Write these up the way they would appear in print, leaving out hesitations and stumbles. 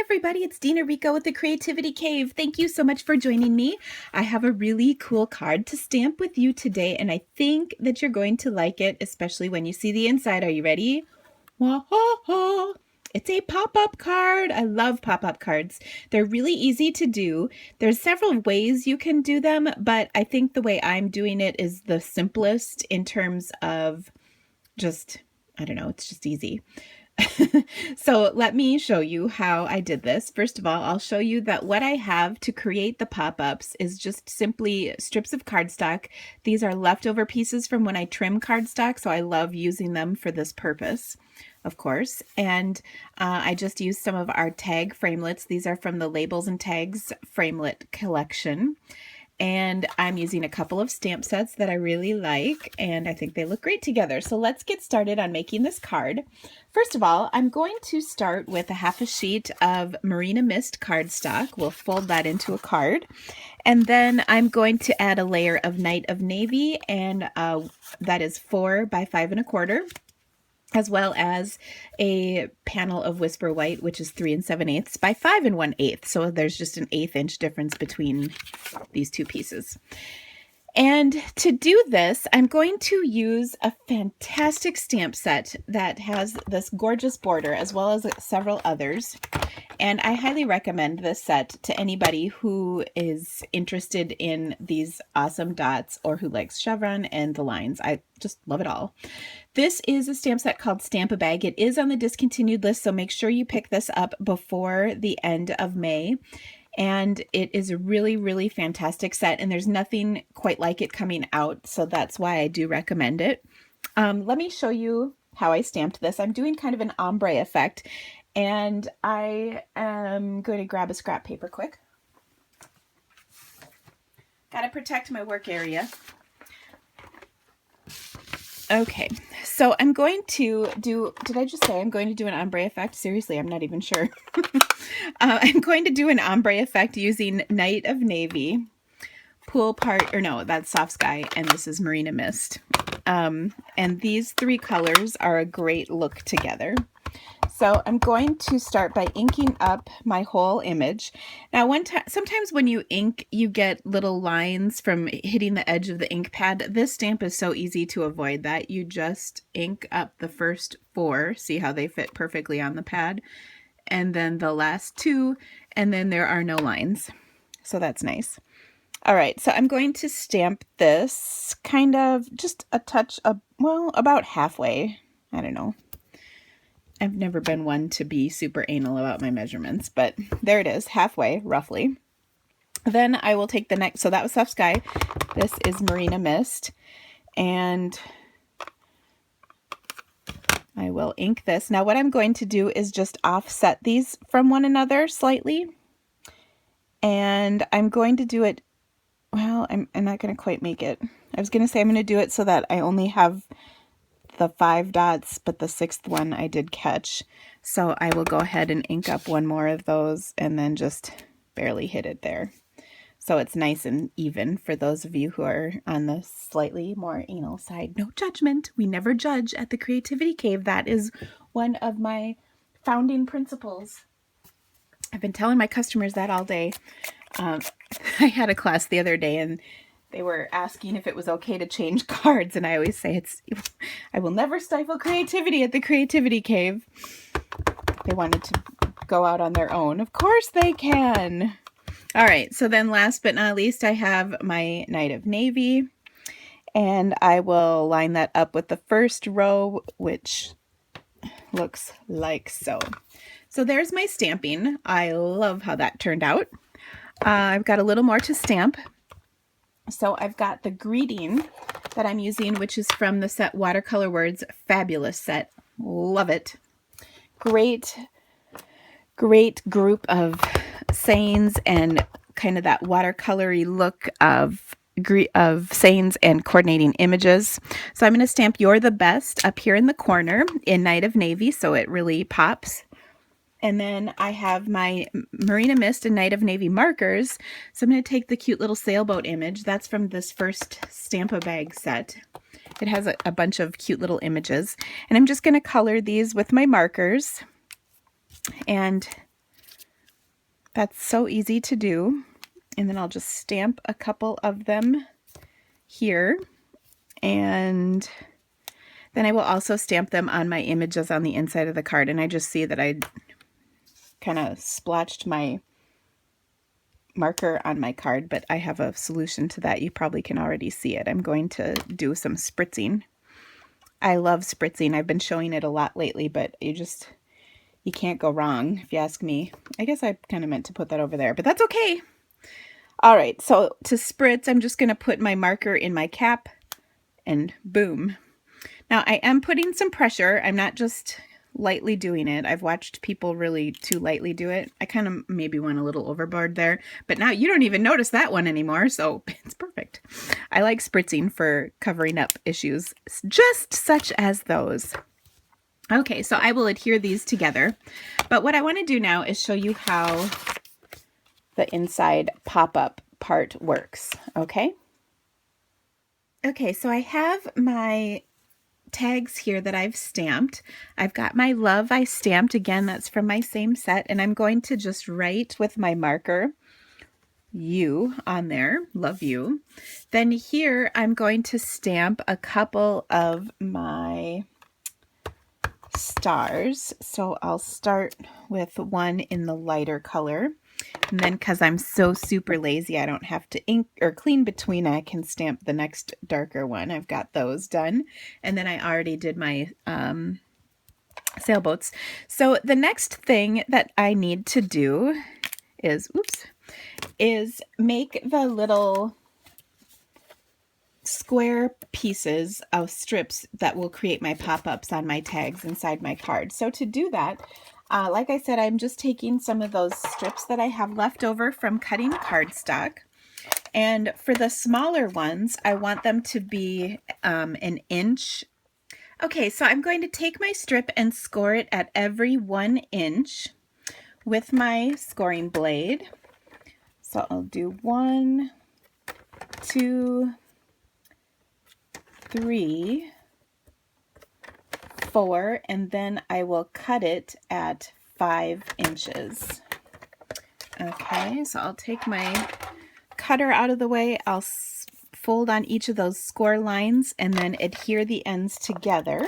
everybody, it's Dina Rico with the Creativity Cave. Thank you so much for joining me. I have a really cool card to stamp with you today, and I think that you're going to like it, especially when you see the inside. Are you ready? Wah-ha-ha. It's a pop-up card. I love pop-up cards. They're really easy to do. There's several ways you can do them, but I think the way I'm doing it is the simplest in terms of just, I don't know, it's just easy. So let me show you how I did this. First of all, I'll show you that what I have to create the pop-ups is just simply strips of cardstock. These are leftover pieces from when I trim cardstock, so I love using them for this purpose, of course. And I just used some of our tag framelits. These are from the Labels and Tags framelit collection. And I'm using a couple of stamp sets that I really like, and I think they look great together. So let's get started on making this card. First of all, I'm going to start with a half a sheet of Marina Mist cardstock. We'll fold that into a card. And then I'm going to add a layer of Night of Navy, and that is 4 by 5 1/4. As well as a panel of Whisper White, which is 3 7/8 by 5 1/8. So there's just an 1/8 inch difference between these two pieces. And to do this, I'm going to use a fantastic stamp set that has this gorgeous border as well as several others. And I highly recommend this set to anybody who is interested in these awesome dots or who likes chevron and the lines. I just love it all. This is a stamp set called Stamp-A-Bag. It is on the discontinued list, so make sure you pick this up before the end of May. And it is a really, really fantastic set, and there's nothing quite like it coming out, so that's why I do recommend it. Let me show you how I stamped this. I'm doing kind of an ombre effect, and I am going to grab a scrap paper quick. Gotta protect my work area. Okay, so I'm going to do, did I just say I'm going to do an ombre effect? Seriously, I'm not even sure. I'm going to do an ombre effect using Night of Navy, Pool Part, or no, that's Soft Sky, and this is Marina Mist. And these three colors are a great look together. So I'm going to start by inking up my whole image. Now, sometimes when you ink, you get little lines from hitting the edge of the ink pad. This stamp is so easy to avoid that. You just ink up the first 4, see how they fit perfectly on the pad, and then the last 2, and then there are no lines. So that's nice. All right, so I'm going to stamp this kind of just a touch of, well, about halfway. I don't know. I've never been one to be super anal about my measurements, but there it is, halfway, roughly. Then I will take the next, so that was Soft Sky. This is Marina Mist, and I will ink this. Now what I'm going to do is just offset these from one another slightly, and I'm going to do it, well, I'm not going to quite make it. I was going to say I'm going to do it so that I only have the 5 dots, but the 6th one I did catch. So I will go ahead and ink up one more of those and then just barely hit it there. So it's nice and even for those of you who are on the slightly more anal side. No judgment. We never judge at the Creativity Cave. That is one of my founding principles. I've been telling my customers that all day. I had a class the other day and they were asking if it was okay to change cards, and I always say I will never stifle creativity at the Creativity Cave. They wanted to go out on their own. Of course they can. All right, so then last but not least, I have my Night of Navy, and I will line that up with the first row, which looks like so. So there's my stamping. I love how that turned out. I've got a little more to stamp. So I've got the greeting that I'm using, which is from the set Watercolor Words Fabulous set. Love it. Great group of sayings and kind of that watercolory look of sayings and coordinating images. So I'm going to stamp You're the Best up here in the corner in Night of Navy, so it really pops. And then I have my Marina Mist and Night of Navy markers. So I'm going to take the cute little sailboat image. That's from this first Stamp-A-Bag set. It has a bunch of cute little images. And I'm just going to color these with my markers. And That's so easy to do. And then I'll just stamp a couple of them here. And then I will also stamp them on my images on the inside of the card. And I just see that I kind of splotched my marker on my card, but I have a solution to that. You probably can already see it. I'm going to do some spritzing. I love spritzing. I've been showing it a lot lately, but you can't go wrong if you ask me. I guess I kind of meant to put that over there, but that's okay. All right, so to spritz, I'm just going to put my marker in my cap and boom. Now I am putting some pressure. I'm not just lightly doing it. I've watched people really too lightly do it. I kind of maybe went a little overboard there, but now you don't even notice that one anymore, so it's perfect. I like spritzing for covering up issues just such as those. Okay, so I will adhere these together, but what I want to do now is show you how the inside pop-up part works, okay? Okay, so I have my tags here that I've stamped. I've got my love I stamped. Again, that's from my same set, and I'm going to just write with my marker you on there, love you. Then here I'm going to stamp a couple of my stars. So I'll start with one in the lighter color. And then because I'm so super lazy, I don't have to ink or clean between, I can stamp the next darker one. I've got those done. And then I already did my sailboats. So the next thing that I need to do is, is make the little square pieces of strips that will create my pop-ups on my tags inside my card. So to do that, like I said, I'm just taking some of those strips that I have left over from cutting cardstock. And for the smaller ones, I want them to be an inch. Okay, so I'm going to take my strip and score it at every 1 inch with my scoring blade. So I'll do 1, 2, 3, 4, and then I will cut it at 5 inches. Okay, so I'll take my cutter out of the way. I'll fold on each of those score lines and then adhere the ends together.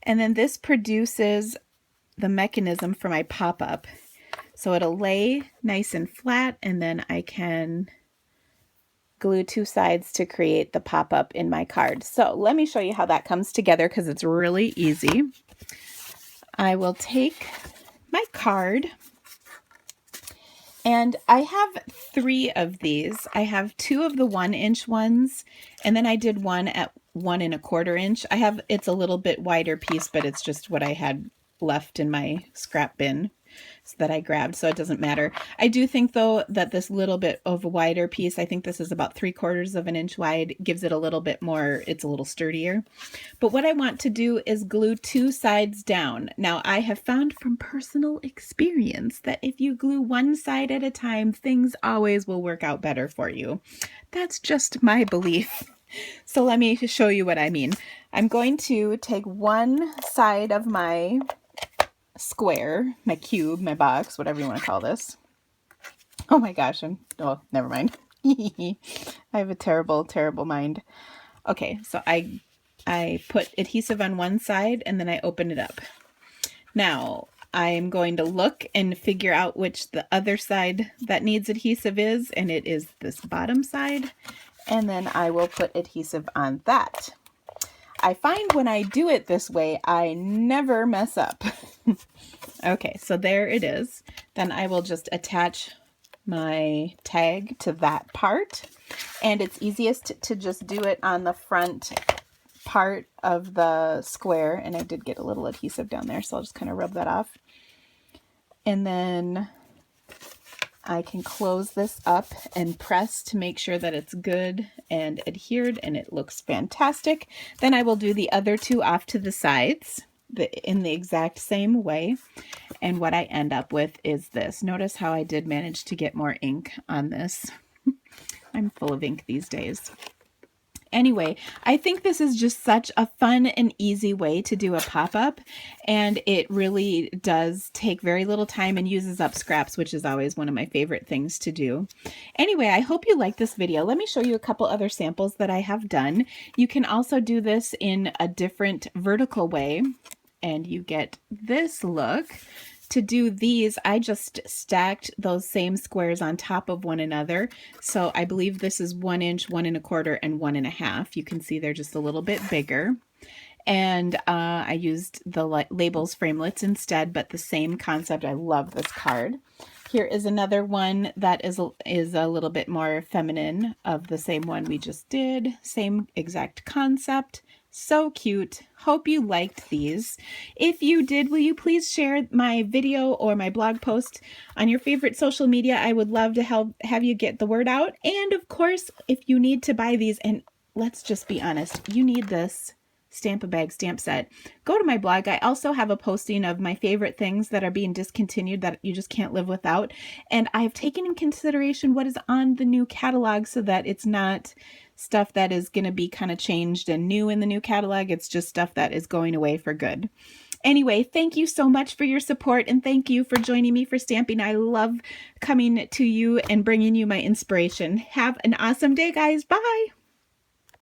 And then this produces the mechanism for my pop-up. So it'll lay nice and flat, and then I can glue 2 sides to create the pop-up in my card. So let me show you how that comes together because it's really easy. I will take my card, and I have 3 of these. I have 2 of the 1 inch ones, and then I did one at 1 1/4 inch. It's a little bit wider piece, but it's just what I had left in my scrap bin that I grabbed, so it doesn't matter. I do think though that this little bit of a wider piece, I think this is about 3/4 of an inch wide, gives it a little bit more, it's a little sturdier. But what I want to do is glue 2 sides down. Now I have found from personal experience that if you glue one side at a time, things always will work out better for you. That's just my belief. So let me show you what I mean. I'm going to take one side of my square, my cube, my box, whatever you want to call this. Oh my gosh, never mind. I have a terrible, terrible mind. Okay, so I put adhesive on one side and then I open it up. Now I'm going to look and figure out which the other side that needs adhesive is, and it is this bottom side, and then I will put adhesive on that. I find when I do it this way, I never mess up. Okay, so there it is. Then I will just attach my tag to that part. And it's easiest to just do it on the front part of the square. And I did get a little adhesive down there, so I'll just kind of rub that off. And then I can close this up and press to make sure that it's good and adhered and it looks fantastic. Then I will do the other 2 off to the sides in the exact same way. And what I end up with is this. Notice how I did manage to get more ink on this. I'm full of ink these days. Anyway, I think this is just such a fun and easy way to do a pop-up, and it really does take very little time and uses up scraps, which is always one of my favorite things to do. Anyway, I hope you like this video. Let me show you a couple other samples that I have done. You can also do this in a different vertical way, and you get this look. To do these, I just stacked those same squares on top of one another. So I believe this is 1 inch, 1 1/4, and 1 1/2. You can see they're just a little bit bigger. And I used the labels framelits instead, but the same concept. I love this card. Here is another one that is a little bit more feminine of the same one we just did. Same exact concept. So cute. Hope you liked these. If you did, will you please share my video or my blog post on your favorite social media? I would love to have you get the word out. And of course, if you need to buy these, and let's just be honest, you need this Stamp-A-Bag stamp set, go to my blog. I also have a posting of my favorite things that are being discontinued that you just can't live without. And I've taken in consideration what is on the new catalog so that it's not stuff that is going to be kind of changed and new in the new catalog. It's just stuff that is going away for good. Anyway, thank you so much for your support, and thank you for joining me for stamping. I love coming to you and bringing you my inspiration. Have an awesome day, guys. Bye.